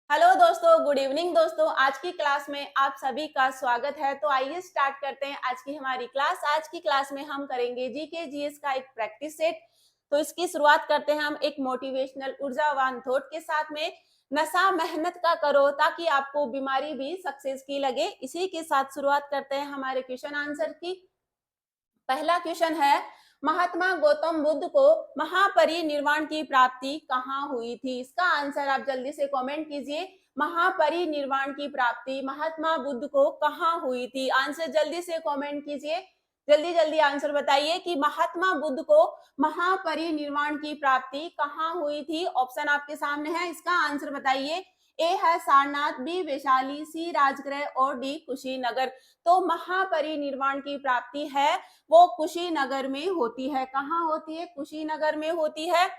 Hello दोस्तों, good evening दोस्तों। आज की क्लास में आप सभी का स्वागत है। तो आइए स्टार्ट करते हैं आज की हमारी क्लास। आज की क्लास में हम करेंगे जीके जीएस का एक प्रैक्टिस सेट। तो इसकी शुरुआत करते हैं हम एक मोटिवेशनल ऊर्जावान थॉट के साथ में। नशा मेहनत का करो ताकि आपको बीमारी भी सक्सेस की लगे। इसी के साथ शुरुआत करते हैं हमारे क्वेश्चन आंसर की। पहला क्वेश्चन है, महात्मा गौतम बुद्ध को महापरिनिर्वाण की प्राप्ति कहाँ हुई थी? इसका आंसर आप जल्दी से कमेंट कीजिए। महापरिनिर्वाण की प्राप्ति महात्मा बुद्ध को कहाँ हुई थी? आंसर जल्दी से कमेंट कीजिए। जल्दी जल्दी आंसर बताइए कि महात्मा बुद्ध को महापरिनिर्वाण की प्राप्ति कहाँ हुई थी। ऑप्शन आपके सामने है, इसका आंसर बताइए। ए है सारनाथ, बी वैशाली, सी राजगृह और डी कुशीनगर। तो महापरिनिर्वाण की प्राप्ति है वो कुशीनगर में होती है। कहाँ होती है? कुशीनगर में होती है।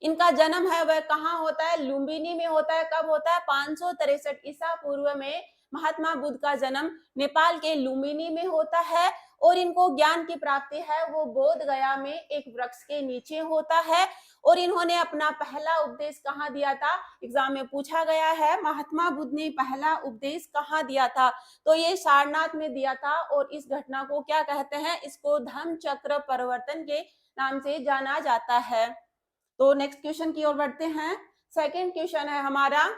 इनका जन्म है वह कहाँ होता है? लुम्बिनी में होता है। कब होता है? 563 ईसा पूर्व में महात्मा बुद्ध का जन्म नेपाल के लुम्बिनी में होता है। और इनको ज्ञान की प्राप्ति है वो बोध गया में एक वृक्ष के नीचे होता है। और इन्होंने अपना पहला उपदेश कहाँ दिया था? एग्जाम में पूछा गया है, महात्मा बुद्ध ने पहला उपदेश कहाँ दिया था? तो ये सारनाथ में दिया था। और इस घटना को क्या कहते हैं? इसको धम्म चक्र परिवर्तन के नाम से जाना जाता है। तो नेक्स्ट क्वेश्चन की ओर बढ़ते हैं। सेकंड क्वेश्चन है हमारा,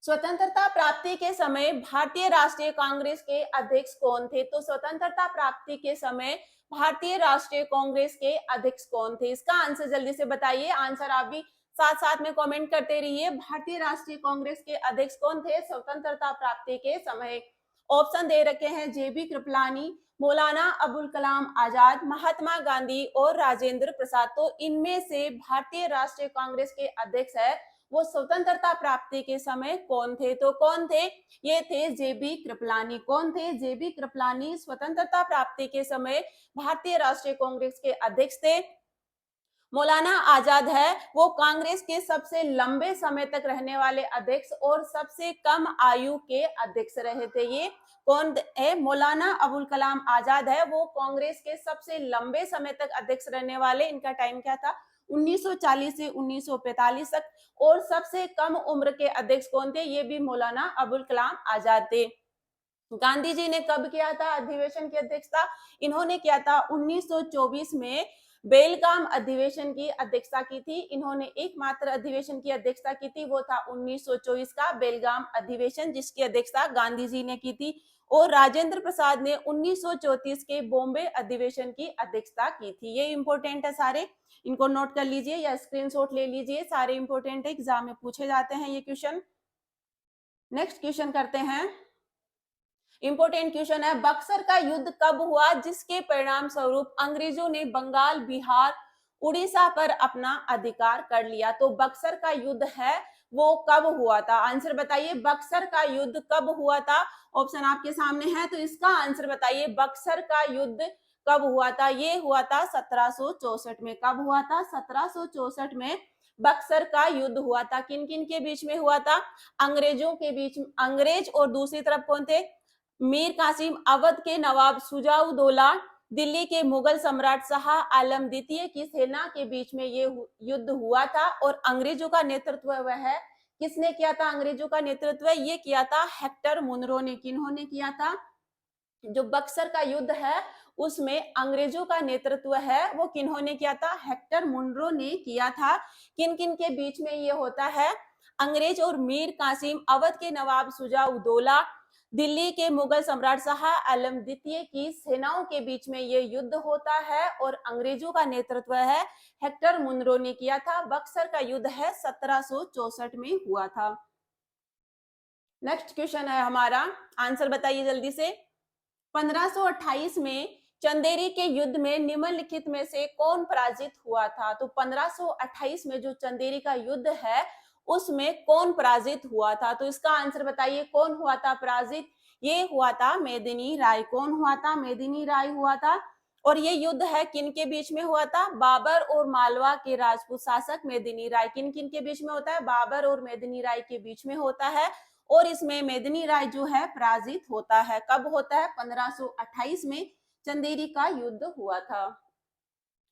स्वतंत्रता प्राप्ति के समय भारतीय राष्ट्रीय कांग्रेस के अध्यक्ष कौन थे? तो स्वतंत्रता प्राप्ति के समय भारतीय राष्ट्रीय कांग्रेस के अध्यक्ष कौन थे? इसका आंसर जल्दी से बताइए। आंसर आप भी साथ साथ में कमेंट करते रहिए। भारतीय राष्ट्रीय कांग्रेस के अध्यक्ष कौन थे स्वतंत्रता प्राप्ति के समय? ऑप्शन दे रखे हैं, जेबी कृपलानी, मौलाना अबुल कलाम आजाद, महात्मा गांधी और राजेंद्र प्रसाद। तो इनमें से भारतीय राष्ट्रीय कांग्रेस के अध्यक्ष है वो स्वतंत्रता प्राप्ति के समय कौन थे? तो कौन थे? ये थे जेबी कृपलानी। कौन थे? जेबी कृपलानी स्वतंत्रता प्राप्ति के समय भारतीय राष्ट्रीय कांग्रेस के अध्यक्ष थे। मौलाना आजाद है वो कांग्रेस के सबसे लंबे समय तक रहने वाले अध्यक्ष और सबसे कम आयु के अध्यक्ष रहे थे। ये कौन है? मौलाना अबुल कलाम आजाद है वो कांग्रेस के सबसे लंबे समय तक अध्यक्ष रहने वाले। इनका टाइम क्या था? 1940 से 1945 तक। और सबसे कम उम्र के अध्यक्ष कौन थे? ये भी मौलाना अबुल कलाम आजाद थे। गांधी जी ने कब किया था अधिवेशन की अध्यक्षता? इन्होंने किया था 1924 में बेलगाम अधिवेशन की अध्यक्षता की थी। इन्होंने एकमात्र अधिवेशन की अध्यक्षता की थी, वो था 1924 का बेलगाम अधिवेशन, जिसकी अध्यक्षता गांधी जी ने की थी। और राजेंद्र प्रसाद ने 1934 के बॉम्बे अधिवेशन की अध्यक्षता की थी। ये इंपॉर्टेंट है सारे, इनको नोट कर लीजिए या स्क्रीनशॉट ले लीजिए। सारे इंपॉर्टेंट है, एग्जाम में पूछे जाते हैं ये क्वेश्चन। नेक्स्ट क्वेश्चन करते हैं। इंपोर्टेंट क्वेश्चन है, बक्सर का युद्ध कब हुआ जिसके परिणाम स्वरूप अंग्रेजों ने बंगाल, बिहार, उड़ीसा पर अपना अधिकार कर लिया? तो बक्सर का युद्ध है वो कब हुआ था? आंसर बताइए। बक्सर का युद्ध कब हुआ था? ऑप्शन आपके सामने है, तो इसका आंसर बताइए। बक्सर का युद्ध कब हुआ था? ये हुआ था 1764 में। कब हुआ था? 1764 में बक्सर का युद्ध हुआ था। किन किन के बीच में हुआ था? अंग्रेजों के बीच। अंग्रेज और दूसरी तरफ कौन थे? मीर कासिम, अवध के नवाब सुजाउद्दौला, दिल्ली के मुगल सम्राट शाह आलम द्वितीय की सेना के बीच में ये युद्ध हुआ था। और अंग्रेजों का नेतृत्व वह है, किसने किया था? अंग्रेजों का नेतृत्व ये किया था हेक्टर मुनरो ने। किन्होंने किया था? जो बक्सर का युद्ध है उसमें अंग्रेजों का नेतृत्व है वो किन्होंने किया था? हेक्टर मुनरो ने किया था। किन किन के बीच में ये होता है? अंग्रेज और मीर कासिम, अवध के नवाब सुजाउद्दौला, दिल्ली के मुगल सम्राट शाह आलम द्वितीय की सेनाओं के बीच में ये युद्ध होता है। और अंग्रेजों का नेतृत्व है हेक्टर मुनरो ने किया था। बक्सर का युद्ध है 1764 में हुआ था। नेक्स्ट क्वेश्चन है हमारा, आंसर बताइए जल्दी से। 1528 में चंदेरी के युद्ध में निम्नलिखित में से कौन पराजित हुआ था? तो 1528 में जो चंदेरी का युद्ध है उसमें कौन पराजित हुआ था? तो इसका आंसर बताइए, कौन हुआ था पराजित? ये हुआ था मेदिनी राय। कौन हुआ था? मेदिनी राय हुआ था। और ये युद्ध है किन के बीच में हुआ था? बाबर और मालवा के राजपूत शासक मेदिनी राय। किन किन के बीच में होता है? बाबर और मेदिनी राय के बीच में होता है। और इसमें मेदिनी राय जो है पराजित होता है। कब होता है? 1528 में चंदेरी का युद्ध हुआ था।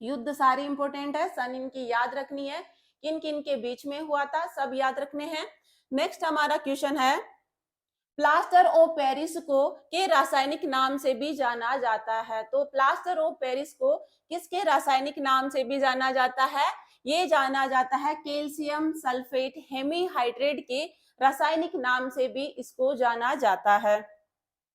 युद्ध सारे इंपॉर्टेंट है, सन इनकी याद रखनी है किन किन के बीच में हुआ था, सब याद रखने हैं। नेक्स्ट हमारा क्वेश्चन है, प्लास्टर ऑफ पेरिस को के रासायनिक नाम से भी जाना जाता है। तो प्लास्टर ऑफ पेरिस को किसके रासायनिक नाम से भी जाना जाता है? ये जाना जाता है कैल्शियम सल्फेट हेमीहाइड्रेट के रासायनिक नाम से भी इसको जाना जाता है।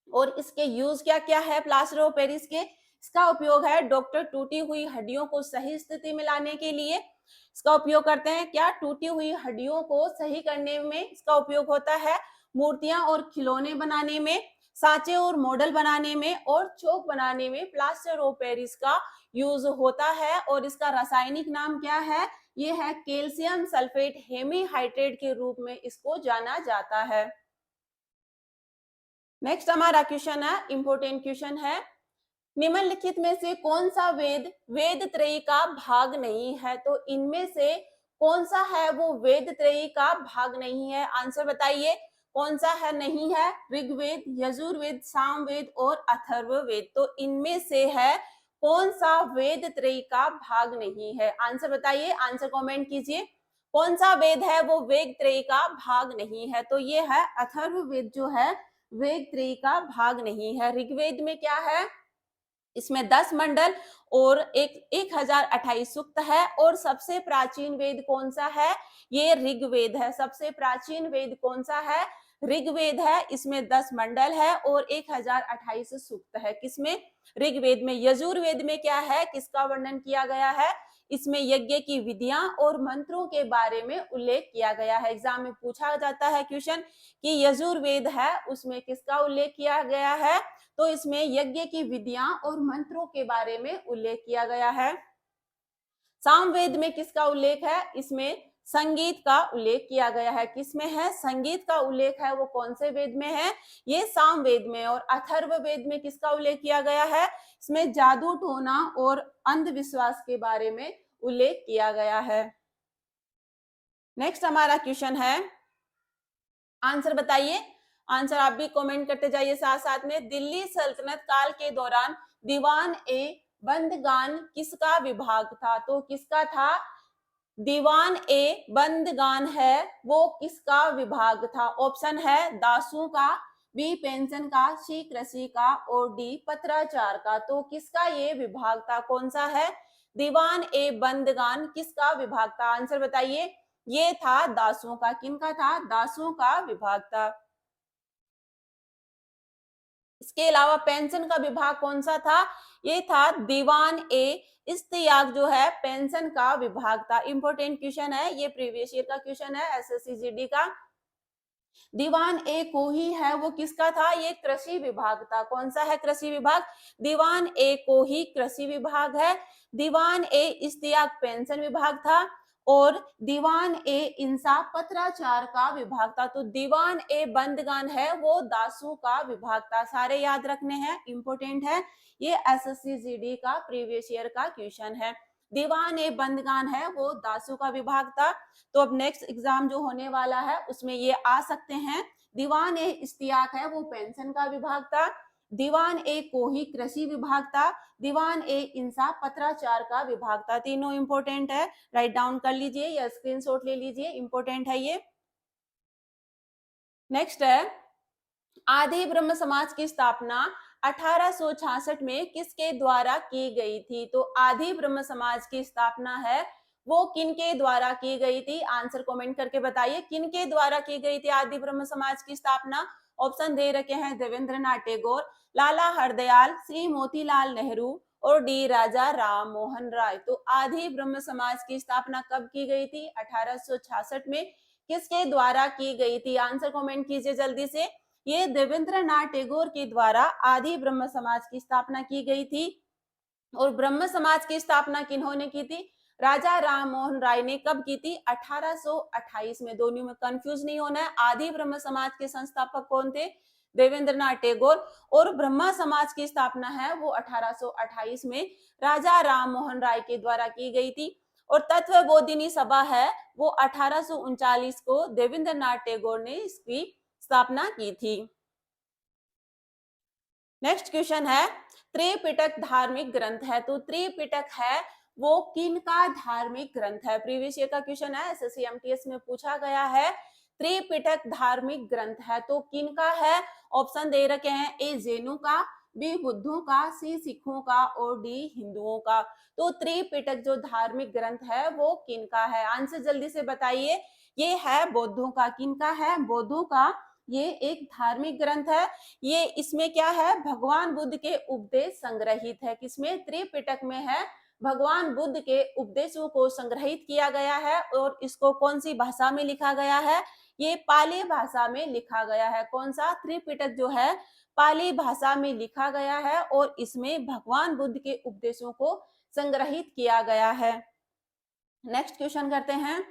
और इसके यूज क्या क्या है प्लास्टर ऑफ पेरिस के? इसका उपयोग है डॉक्टर टूटी हुई हड्डियों को सही स्थिति में लाने के लिए इसका उपयोग करते हैं। क्या? टूटी हुई हड्डियों को सही करने में इसका उपयोग होता है। मूर्तियां और खिलौने बनाने में, सांचे और मॉडल बनाने में और चौक बनाने में प्लास्टर ऑफ पेरिस का यूज होता है। और इसका रासायनिक नाम क्या है? ये है कैल्शियम सल्फेट हेमीहाइड्रेट के रूप में इसको जाना जाता है। नेक्स्ट हमारा क्वेश्चन है, इंपोर्टेंट क्वेश्चन है, निम्नलिखित में से कौन सा वेद वेद त्रयी का भाग नहीं है? तो इनमें से कौन सा है वो वेद त्रयी का भाग नहीं है? आंसर बताइए, कौन सा है नहीं है? ऋग्वेद, यजुर्वेद, सामवेद और अथर्ववेद। तो इनमें से है कौन सा वेद त्रयी का भाग नहीं है? आंसर बताइए, आंसर कमेंट कीजिए। कौन सा वेद है वो वेद त्रयी का भाग नहीं है? तो ये है अथर्ववेद, जो है वेद त्रयी का भाग नहीं है। ऋग्वेद में क्या है? इसमें 10 मंडल और 1028 सूक्त है। और सबसे प्राचीन वेद कौन सा है? ये ऋग्वेद है। सबसे प्राचीन वेद कौन सा है? ऋग्वेद है। इसमें 10 मंडल है और 1028 सूक्त है। किसमें? ऋग्वेद में। यजुर्वेद में क्या है, किसका वर्णन किया गया है? इसमें यज्ञ की विधियां और मंत्रों के बारे में उल्लेख किया गया है। एग्जाम में पूछा जाता है क्वेश्चन कि यजुर्वेद है, उसमें किसका उल्लेख किया गया है? तो इसमें यज्ञ की विधियां और मंत्रों के बारे में उल्लेख किया गया है। सामवेद में किसका उल्लेख है? इसमें संगीत का उल्लेख किया गया है। किसमें है? संगीत का उल्लेख है। वो कौन से वेद में है? ये सामवेद में। और अथर्ववेद में किसका उल्लेख किया गया है? इसमें जादू टोना और अंधविश्वास के बारे में उल्लेख किया गया है। नेक्स्ट हमारा क्वेश्चन है, आंसर बताइए। आंसर आप भी कमेंट करते जाइए साथ साथ में। दिल्ली सल्तनत काल के दौरान दीवान ए बंदगान किसका विभाग था? तो किसका था? दीवान ए बंदगान है वो किसका विभाग था? ऑप्शन है दासों का, बी पेंशन का, सी कृषि का और डी पत्राचार का। तो किसका ये विभाग था? कौन सा है? दीवान ए बंदगान किसका विभाग था? आंसर बताइए। ये था दासों का। किनका था? दासों का विभाग था। इसके अलावा पेंशन का विभाग कौन सा था? ये था दीवान ए इस्तियाक, जो है पेंशन का विभाग था। इंपोर्टेंट क्वेश्चन है ये, प्रीवियस ईयर का क्वेश्चन है एसएससी जीडी का। दीवान ए को ही है वो किसका था? ये कृषि विभाग था। कौन सा है कृषि विभाग? दीवान ए को ही कृषि विभाग है। दीवान ए इस्तियाक पेंशन विभाग था और दीवान ए इंसाफ पत्राचार का विभाग था। तो दीवान ए बंदगान है वो दासों का विभाग था। सारे याद रखने हैं, इंपोर्टेंट है ये, एसएससी जीडी का प्रीवियस ईयर का क्वेश्चन है। दीवान ए बंदगान है वो दासों का विभाग था। तो अब नेक्स्ट एग्जाम जो होने वाला है उसमें ये आ सकते हैं। दीवान ए इस्तियाक है वो पेंशन का विभाग था। दीवान ए कोही कृषि विभाग था। दीवान ए इंसाफ पत्राचार का विभाग था। तीनों इंपोर्टेंट है, राइट डाउन कर लीजिए या स्क्रीनशॉट ले लीजिए, इंपोर्टेंट है ये। नेक्स्ट है, आदि ब्रह्म समाज की स्थापना 1866 में किसके द्वारा की गई थी? तो आदि ब्रह्म समाज की स्थापना है वो किनके द्वारा की गई थी? आंसर कमेंट करके बताइए, किनके द्वारा की गई थी आदि ब्रह्म समाज की स्थापना? ऑप्शन दे रखे हैं देवेंद्रनाथ टैगोर, लाला हरदयाल, श्री मोतीलाल नेहरू और डी राजा राम मोहन राय। तो आदि ब्रह्म समाज की स्थापना कब की गई थी? 1866 में। किसके द्वारा की गई थी? आंसर कमेंट कीजिए जल्दी से। ये देवेंद्रनाथ टैगोर के द्वारा आदि ब्रह्म समाज की स्थापना की गई थी। और ब्रह्म समाज की स्थापना किन्होंने की थी? राजा राम मोहन राय ने। कब की थी? 1828 में। दोनों में कंफ्यूज नहीं होना है। आदि ब्रह्म समाज के संस्थापक कौन थे? देवेंद्रनाथ टैगोर। और ब्रह्म समाज की स्थापना है वो 1828 में राजा राम मोहन राय के द्वारा की गई थी। और तत्व बोधिनी सभा है वो 1839 को देवेंद्रनाथ टैगोर ने इसकी स्थापना की थी। नेक्स्ट क्वेश्चन है, त्रिपिटक धार्मिक ग्रंथ है। तो त्रिपिटक है वो किन का धार्मिक ग्रंथ है। प्रीवियस ईयर का क्वेश्चन है, एसएससी एमटीएस में पूछा गया है। त्रिपिटक धार्मिक ग्रंथ है तो किन का है। ऑप्शन दे रखे हैं, ए जैनों का, बी बुद्धों का, सी सिखों का और डी हिंदुओं का। तो त्रिपिटक जो धार्मिक ग्रंथ है वो किन का है। आंसर जल्दी से बताइए। ये है बौद्धों का। किन का है, बौद्धों का। ये एक धार्मिक ग्रंथ है। ये इसमें क्या है, भगवान बुद्ध के उपदेश संग्रहित है। किसमें, त्रिपिटक में है। भगवान बुद्ध के उपदेशों को संग्रहित किया गया है और इसको कौन सी भाषा में लिखा गया है, ये पाली भाषा में लिखा गया है। कौन सा, त्रिपिटक जो है पाली भाषा में लिखा गया है और इसमें भगवान बुद्ध के उपदेशों को संग्रहित किया गया है। नेक्स्ट क्वेश्चन करते हैं।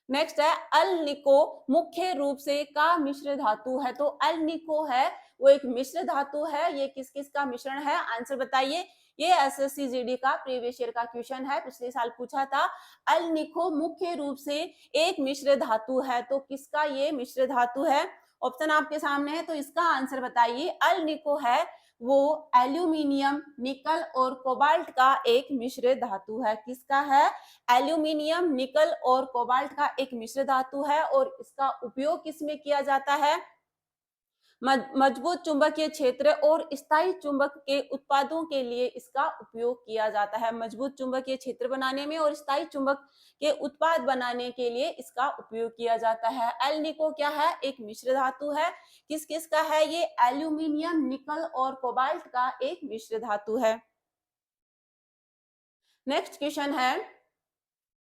नेक्स्ट है, अल निको मुख्य रूप से का मिश्र धातु है। तो अल निको है वो एक मिश्र धातु है। ये किस किस का मिश्रण है, आंसर बताइए। ये एसएससी जीडी का प्रीवियस ईयर का क्वेश्चन है, पिछले साल पूछा था। अल निको मुख्य रूप से एक मिश्र धातु है तो किसका ये मिश्र धातु है। ऑप्शन आपके सामने है तो इसका आंसर बताइए। अल निको है वो एल्यूमिनियम, निकल और कोबाल्ट का एक मिश्र धातु है। किसका है, एल्यूमिनियम, निकल और कोबाल्ट का एक मिश्र धातु है और इसका उपयोग किसमें किया जाता है, मजबूत चुंबकीय क्षेत्र और स्थायी चुंबक के उत्पादों के लिए इसका उपयोग किया जाता है। मजबूत चुंबकीय क्षेत्र बनाने में और स्थायी चुंबक के उत्पाद बनाने के लिए इसका उपयोग किया जाता है। एल निको क्या है, एक मिश्र धातु है। किस किस का है ये, एल्यूमिनियम, निकल और कोबाल्ट का एक मिश्र धातु है। नेक्स्ट क्वेश्चन है,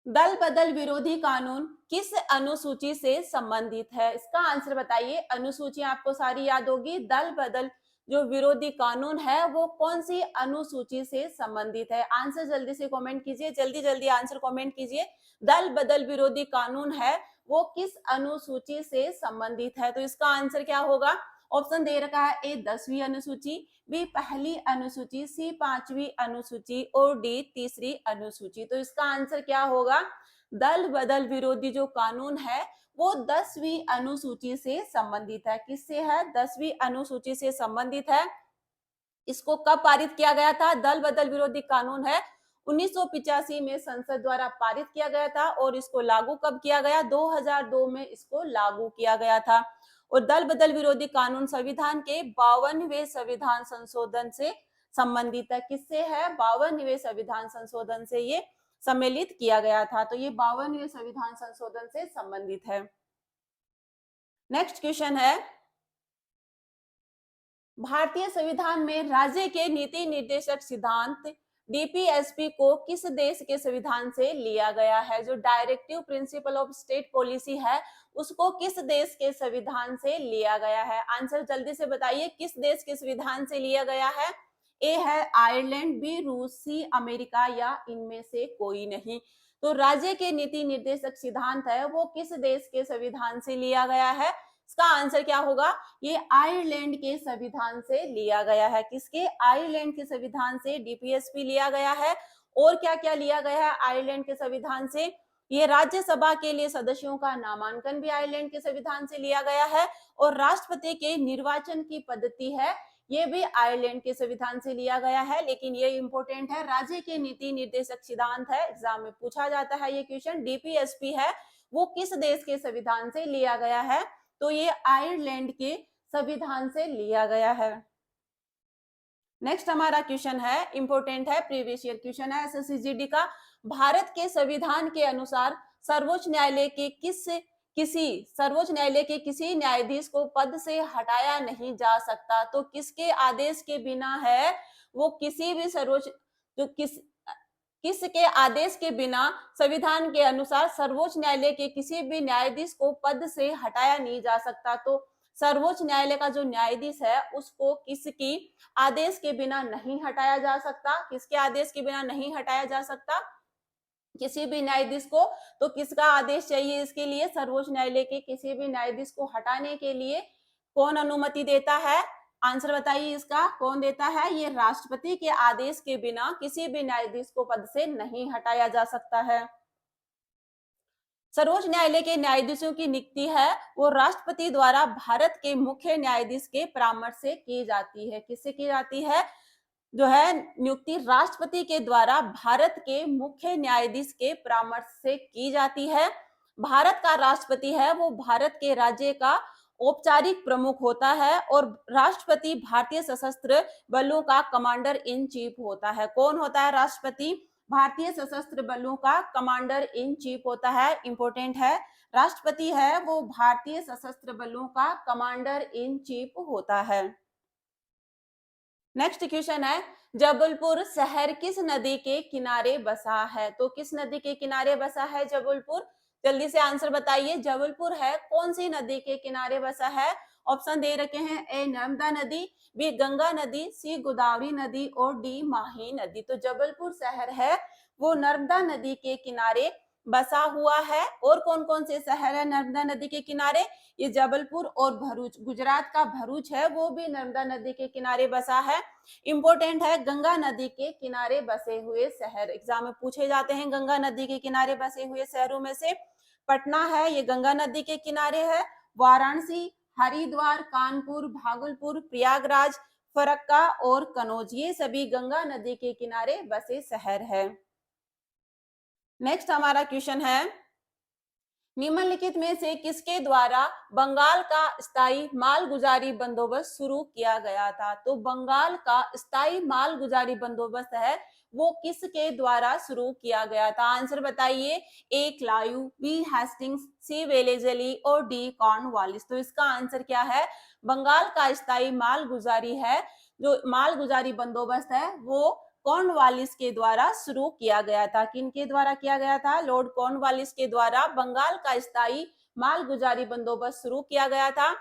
दल बदल विरोधी कानून किस अनुसूची से संबंधित है। इसका आंसर बताइए। अनुसूची आपको सारी याद होगी। दल बदल जो विरोधी कानून है वो कौन सी अनुसूची से संबंधित है। आंसर जल्दी से कमेंट कीजिए, जल्दी जल्दी आंसर कमेंट कीजिए। दल बदल विरोधी कानून है वो किस अनुसूची से संबंधित है। तो इसका आंसर क्या होगा। ऑप्शन दे रखा है, ए 10वीं अनुसूची, बी पहली अनुसूची, सी 5वीं अनुसूची और डी तीसरी अनुसूची। तो इसका आंसर क्या होगा, दल बदल विरोधी जो कानून है वो 10वीं अनुसूची से संबंधित है। किससे है, 10वीं अनुसूची से संबंधित है। इसको कब पारित किया गया था, दल बदल विरोधी कानून है 1985 में संसद द्वारा पारित किया गया था और इसको लागू कब किया गया, 2002 में इसको लागू किया गया था। और दल बदल विरोधी कानून संविधान के 52वें संविधान संशोधन से संबंधित है। किससे है, 52वें संविधान संशोधन से ये सम्मिलित किया गया था। तो ये 52वें संविधान संशोधन से संबंधित है। नेक्स्ट क्वेश्चन है, भारतीय संविधान में राज्य के नीति निर्देशक सिद्धांत डीपीएसपी को किस देश के संविधान से लिया गया है। जो directive principle of state policy है उसको किस देश के संविधान से लिया गया है। आंसर जल्दी से बताइए, किस देश के संविधान से लिया गया है। ए है आयरलैंड, बी रूस, सी अमेरिका या इनमें से कोई नहीं। तो राज्य के नीति निर्देशक सिद्धांत है वो किस देश के संविधान से लिया गया है। इसका आंसर क्या होगा, ये आयरलैंड के संविधान से लिया गया है। किसके, आयरलैंड के संविधान से डीपीएसपी लिया गया है। और क्या क्या लिया गया है आयरलैंड के संविधान से, ये राज्यसभा के लिए सदस्यों का नामांकन भी आयरलैंड के संविधान से लिया गया है और राष्ट्रपति के निर्वाचन की पद्धति है ये भी आयरलैंड के संविधान से लिया गया है। लेकिन ये इंपॉर्टेंट है, राज्य के नीति निर्देशक सिद्धांत है, एग्जाम में पूछा जाता है ये क्वेश्चन। डीपीएसपी है वो किस देश के संविधान से लिया गया है, तो ये आयरलैंड के संविधान से लिया गया है। नेक्स्ट हमारा क्वेश्चन है, इंपॉर्टेंट है, प्रीवियस ईयर क्वेश्चन है एसएससी जीडी का। भारत के संविधान के अनुसार सर्वोच्च न्यायालय के किसी न्यायाधीश को पद से हटाया नहीं जा सकता। तो किसके आदेश के बिना है, वो किसी भी सर्वोच्च जो किसके आदेश के बिना संविधान के अनुसार सर्वोच्च न्यायालय के किसी भी न्यायाधीश को पद से हटाया नहीं जा सकता। तो सर्वोच्च न्यायालय का जो न्यायाधीश है उसको किसकी आदेश के बिना नहीं हटाया जा सकता। किसके आदेश के बिना नहीं हटाया जा सकता, किसी भी न्यायाधीश को। तो किसका आदेश चाहिए इसके लिए, सर्वोच्च न्यायालय के किसी भी न्यायाधीश को हटाने के लिए कौन अनुमति देता है। आंसर बताइए इसका, कौन देता है, ये राष्ट्रपति के आदेश के बिना किसी भी न्यायाधीश को पद से नहीं हटाया जा सकता है। सर्वोच्च न्यायालय के न्यायाधीशों की नियुक्ति है वो राष्ट्रपति द्वारा भारत के मुख्य न्यायाधीश के परामर्श से की जाती है। किससे की जाती है, जो है नियुक्ति राष्ट्रपति के द्वारा भारत के मुख्य न्यायाधीश के परामर्श से की जाती है। भारत का राष्ट्रपति है वो भारत के राज्य का औपचारिक प्रमुख होता है और राष्ट्रपति भारतीय सशस्त्र बलों का कमांडर इन चीफ होता है। कौन होता है राष्ट्रपति? भारतीय सशस्त्र बलों का कमांडर इन चीफ होता है। इंपॉर्टेंट है, राष्ट्रपति है वो भारतीय सशस्त्र बलों का कमांडर इन चीफ होता है। नेक्स्ट क्वेश्चन है, जबलपुर शहर किस नदी के किनारे बसा है? तो किस नदी के किनारे बसा है जबलपुर? जल्दी से आंसर बताइए। जबलपुर है कौन सी नदी के किनारे बसा है? ऑप्शन दे रखे हैं, ए नर्मदा नदी, बी गंगा नदी, सी गोदावरी नदी और डी माही नदी। तो जबलपुर शहर है वो नर्मदा नदी के किनारे बसा हुआ है। और कौन कौन से शहर है नर्मदा नदी के किनारे? ये जबलपुर और भरूच, गुजरात का भरूच है वो भी नर्मदा नदी के किनारे बसा है। इंपॉर्टेंट है, गंगा नदी के किनारे बसे हुए शहर एग्जाम में पूछे जाते हैं। गंगा नदी के किनारे बसे हुए शहरों में से पटना है, ये गंगा नदी के किनारे है। वाराणसी, हरिद्वार, कानपुर, भागलपुर, प्रयागराज, फरक्का और कनौज, ये सभी गंगा नदी के किनारे बसे शहर है। नेक्स्ट हमारा क्वेश्चन है, निम्नलिखित में से किसके द्वारा बंगाल का स्थायी मालगुजारी बंदोबस्त शुरू किया गया था? तो बंगाल का स्थायी मालगुजारी बंदोबस्त है वो किसके द्वारा शुरू किया गया था? आंसर बताइए। ए क्लायू, बी हेस्टिंग्स, सी वेलेजली और डी कॉर्नवालिस। तो इसका आंसर क्या है? बंगाल का स्थायी मालगुजारी है, जो मालगुजारी बंदोबस्त है वो कॉर्नवालिस के द्वारा शुरू किया गया था। किनके द्वारा किया गया था? लॉर्ड कॉर्नवालिस के द्वारा बंगाल का स्थायी मालगुजारी बंदोबस्त शुरू किया गया था।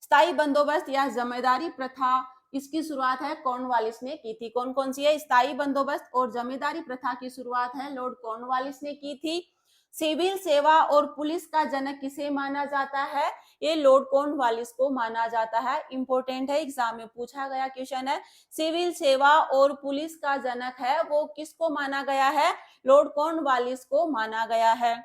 स्थायी बंदोबस्त या जमींदारी प्रथा, इसकी शुरुआत है कॉर्नवालिस ने की थी। कौन कौन सी है? स्थायी बंदोबस्त और जमींदारी प्रथा की शुरुआत है लॉर्ड कॉर्नवालिस ने की थी। सिविल सेवा और पुलिस का जनक किसे माना जाता है? ये लॉर्ड कॉर्नवालिस को माना जाता है। इंपॉर्टेंट है, एग्जाम में पूछा गया क्वेश्चन है। सिविल सेवा और पुलिस का जनक है वो किसको माना गया है? लॉर्ड कॉर्नवालिस को माना गया है।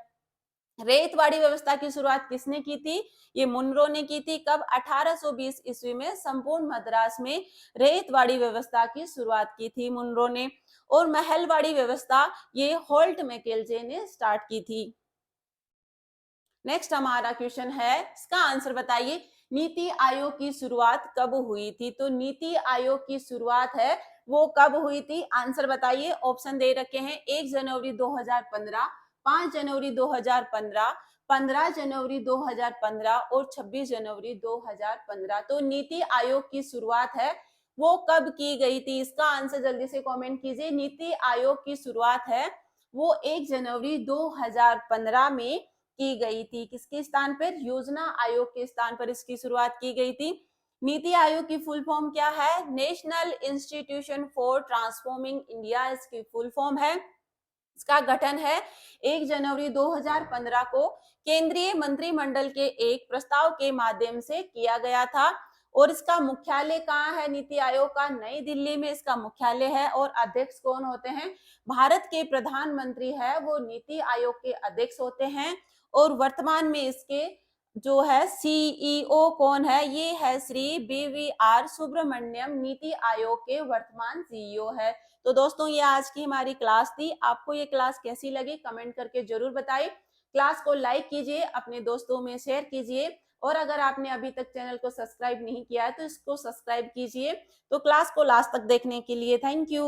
रेतवाड़ी व्यवस्था की शुरुआत किसने की थी? ये मुनरो ने की थी। कब? 1820 ईस्वी में संपूर्ण मद्रास में रेतवाड़ी व्यवस्था की शुरुआत की थी मुनरो ने। और महलवाड़ी व्यवस्था ये होल्ट मैकेलजे ने स्टार्ट की थी। नेक्स्ट हमारा क्वेश्चन है, इसका आंसर बताइए। नीति आयोग की शुरुआत कब हुई थी? तो नीति आयोग की शुरुआत है वो कब हुई थी? आंसर बताइए। ऑप्शन दे रखे हैं, 1 जनवरी 2015, 5 जनवरी 2015, 15 जनवरी 2015 और 26 जनवरी 2015। तो नीति आयोग की शुरुआत है वो कब की गई थी? इसका आंसर जल्दी से कमेंट कीजिए। नीति आयोग की शुरुआत है वो 1 जनवरी 2015 में की गई थी। किसके स्थान पर? योजना आयोग के स्थान पर इसकी शुरुआत की गई थी। नीति आयोग की फुल फॉर्म क्या है? National institution for transforming India इसकी फुल फॉर्म है। इसका गठन है 1 जनवरी 2015 को केंद्रीय मंत्रिमंडल के एक प्रस्ताव के माध्यम से किया गया था। और इसका मुख्यालय कहाँ है? नीति आयोग का नई दिल्ली में इसका मुख्यालय है। और अध्यक्ष कौन होते हैं? भारत के प्रधानमंत्री है वो नीति आयोग के अध्यक्ष होते हैं। और वर्तमान में इसके जो है सीईओ कौन है? ये है श्री BVR सुब्रमण्यम, नीति आयोग के वर्तमान सीईओ है। तो दोस्तों ये आज की हमारी क्लास थी। आपको ये क्लास कैसी लगी कमेंट करके जरूर बताइए। क्लास को लाइक कीजिए, अपने दोस्तों में शेयर कीजिए। और अगर आपने अभी तक चैनल को सब्सक्राइब नहीं किया है तो इसको सब्सक्राइब कीजिए। तो क्लास को लास्ट तक देखने के लिए थैंक यू।